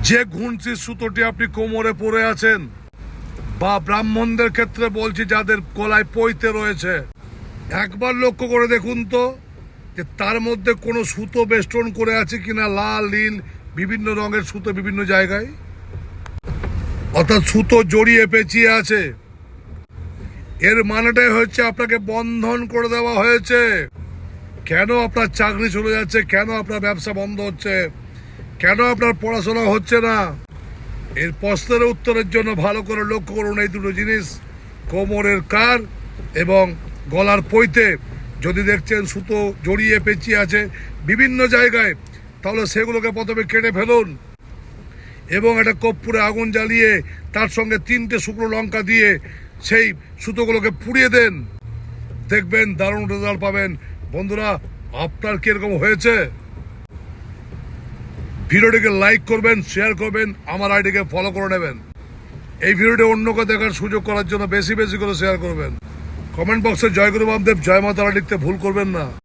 যে ঘুঞ্চির সুতোটি আপনি কোমরে পরে আছেন, বা ব্রাহ্মণদের ক্ষেত্রে বলছি যাদের গলায় পৈতে রয়েছে, একবার লক্ষ্য করে দেখুন তো যে তার মধ্যে কোনো সুতো বেষ্টন করে আছে কিনা, লাল নীল বিভিন্ন রঙের সুতো বিভিন্ন জায়গায়, অর্থাৎ সুতো জড়িয়ে পেঁচিয়ে আছে। এর মানেটাই হচ্ছে আপনাকে বন্ধন করে দেওয়া হয়েছে। কেন আপনার চাকরি চলে যাচ্ছে, কেন আপনার ব্যবসা বন্ধ হচ্ছে, কেন আপনার পড়াশোনা হচ্ছে না, এর প্রশ্নের উত্তরের জন্য ভালো করে লক্ষ্য করুন এই দুটো জিনিস, কোমরের কার এবং গলার পৈতে। যদি দেখছেন সুতো জড়িয়ে পেঁচিয়ে আছে বিভিন্ন জায়গায়, তাহলে সেগুলোকে প্রথমে কেটে ফেলুন এবং একটা কর্পূরে আগুন জ্বালিয়ে তার সঙ্গে 3টে শুকনো লঙ্কা দিয়ে সেই সুতোগুলোকে পুড়িয়ে দেন। দেখবেন দারুণ রেজাল্ট পাবেন। বন্ধুরা, আপনার কিরকম হয়েছে? ভিডিওটিকে লাইক করবেন, শেয়ার করবেন, আমার আইডিকে ফলো করে নেবেন। এই ভিডিওটি অন্যকে দেখার সুযোগ করার জন্য বেশি বেশি করে শেয়ার করবেন। কমেন্ট বক্সে জয় গুরু বামদেব, জয় মা তারা লিখতে ভুল করবেন না।